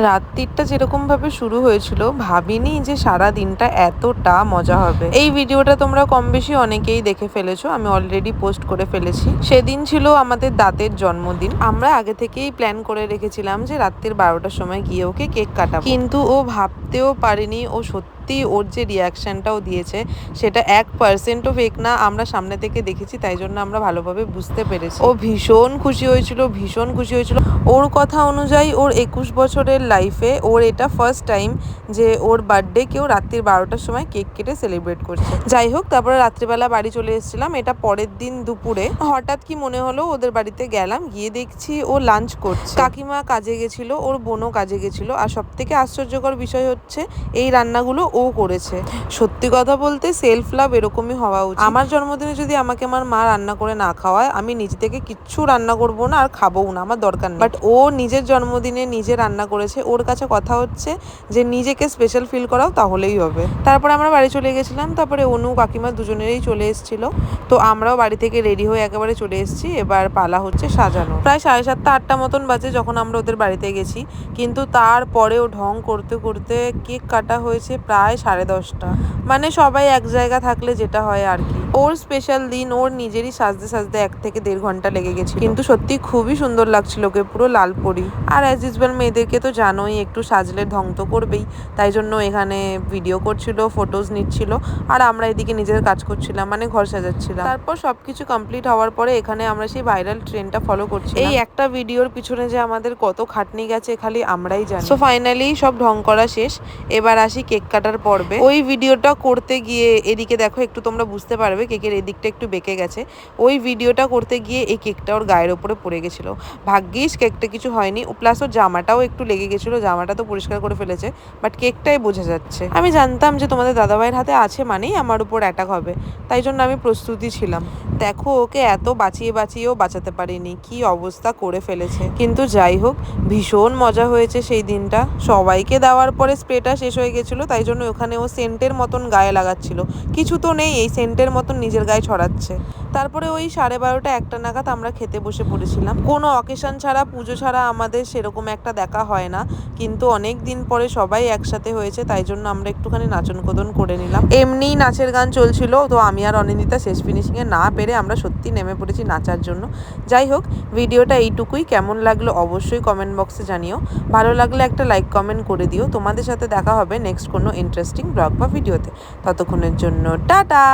রাত্রিটা যেরকমভাবে শুরু হয়েছিল ভাবিনি যে সারা দিনটা এতটা মজা হবে। এই ভিডিওটা তোমরা কম বেশি অনেকেই দেখে ফেলেছো, আমি অলরেডি পোস্ট করে ফেলেছি। সেদিন ছিল আমাদের দাঁতের জন্মদিন। আমরা আগে থেকেই প্ল্যান করে রেখেছিলাম যে রাত্রির 12টার সময় গিয়ে ওকে কেক কাটাবো, কিন্তু ও ভাবতেও পারেনি ও সত্যি ওর যে রিয়াকশনটাও দিয়েছে সেটা 1%ও ফেক না। আমরা সামনে থেকে দেখেছি, তাই জন্য আমরা ভালোভাবে বুঝতে পেরেছি। ও ভীষণ খুশি হয়েছিল, ভীষণ খুশি হয়েছিল। ওর কথা অনুযায়ী ওর 21 বছরের লাইফে ওর এটা ফার্স্ট টাইম যে ওর বার্থডে কেউ রাত্রির 12টার সময় কেক কেটে সেলিব্রেট করছে। যাই হোক, তারপরে রাত্রিবেলা বাড়ি চলে এসেছিলাম। এটা পরের দিন দুপুরে হঠাৎ কি মনে হলো ওদের বাড়িতে গেলাম, গিয়ে দেখছি ও লাঞ্চ করছে। কাকিমা কাজে গেছিল, ওর বোনও কাজে গেছিল। আর সব থেকে আশ্চর্যকর বিষয় হচ্ছে এই রান্নাগুলো ও করেছে। সত্যি কথা বলতে সেলফ লাভ এরকমই হওয়া উচিত। আমার জন্মদিনে যদি আমাকে আমার মা রান্না করে না খাওয়ায়, আমি নিজে থেকে কিচ্ছু রান্না করবো না আর খাবোও না, আমার দরকার নেই। বাট ও নিজের জন্মদিনে নিজে রান্না করেছে। ওর কাছে কথা হচ্ছে যে নিজেকে স্পেশাল ফিল করাও, তাহলেই হবে। তারপরে আমরা বাড়ি চলে গেছিলাম। তারপরে অনু কাকিমা দুজনেরই চলে এসেছিল। তো আমরাও বাড়ি থেকে রেডি হয়ে একেবারে চলে এসেছি। এবার পালা হচ্ছে সাজানো। প্রায় 7:30 8টা মতন বাজে যখন আমরা ওদের বাড়িতে গেছি, কিন্তু তারপরেও ঢং করতে করতে কেক কাটা হয়েছে প্রায় 10:30। মানে সবাই এক জায়গা থাকলে যেটা হয় আর কি। ওর স্পেশাল দিন, ওর নিজেরই সাজতে সাজতে 1 থেকে 1.5 ঘন্টা লেগে গেছিল, কিন্তু সত্যি খুবই সুন্দর লাগছিল ওকে, পুরো লাল পরি। আর অ্যাজ ইউজুয়াল মেয়েদেরকে তো জানোই, একটু সাজলে ঢং তো করবেই। তাই জন্য এখানে ভিডিও করছিল, ফটোজ নিচ্ছিল, আর আমরা এদিকে নিজের কাজ করছিলাম, মানে ঘর সাজাচ্ছিলাম। তারপর সবকিছু কমপ্লিট হওয়ার পরে এখানে আমরা সেই ভাইরাল ট্রেনটা ফলো করছি। এই একটা ভিডিওর পিছনে যে আমাদের কত খাটনি গেছে খালি আমরাই জানি। সো ফাইনালি সব ঢং করা শেষ। এবার আসি কেক কাটার পর্বে। ওই ভিডিওটা করতে গিয়ে এদিকে দেখো, একটু তোমরা বুঝতে পারবে কেকের এদিকটা একটু বেঁকে গেছে। ওই ভিডিওটা করতে গিয়ে এই কেকটা ওর গায়ের ওপরে পড়ে গেছিলো। ভাগ্যিস কেকটা কিছু হয়নি। ও প্লাস ওর জামাটাও একটু লেগে গেছিলো, জামাটা তো পরিষ্কার করে ফেলেছে, বাট কেকটাই বোঝা যাচ্ছে। আমি জানতাম যে তোমাদের দাদাভাইয়ের হাতে আছে মানেই আমার উপর অ্যাটাক হবে, তাই জন্য আমি প্রস্তুতি ছিলাম। দেখো ওকে এত বাঁচিয়ে বাঁচিয়েও বাঁচাতে পারিনি, কি অবস্থা করে ফেলেছে। কিন্তু যাই হোক, ভীষণ মজা হয়েছে সেই দিনটা। সবাইকে দেওয়ার পরে স্প্রেটা শেষ হয়ে গেছিলো, তাই জন্য ওখানে ও সেন্টের মতন গায়ে লাগাচ্ছিল। কিছু তো নেই, এই সেন্টের মতন নিজের গায়ে ছড়াচ্ছে। তারপরে ওই 12:30 1টা নাগাদ আমরা খেতে বসে পড়েছিলাম। কোনো অকেশন ছাড়া, পুজো ছাড়া আমাদের সেরকম একটা দেখা হয় না, কিন্তু অনেক দিন পরে সবাই একসাথে হয়েছে, তাই জন্য আমরা একটুখানি নাচন কোদন করে নিলাম। এমনিই নাচের গান চলছিল, তো আমি আর অনিন্দিতা শেষ ফিনিশিংয়ে না পেরে আমরা সত্যি নেমে পড়েছি নাচার জন্য। যাই হোক, ভিডিওটা এইটুকুই। কেমন লাগলো অবশ্যই কমেন্ট বক্সে জানিও। ভালো লাগলে একটা লাইক কমেন্ট করে দিও। তোমাদের সাথে দেখা হবে নেক্সট কোনো ইন্টারেস্টিং ব্লগ বা ভিডিওতে। ততক্ষণের জন্য টাটা।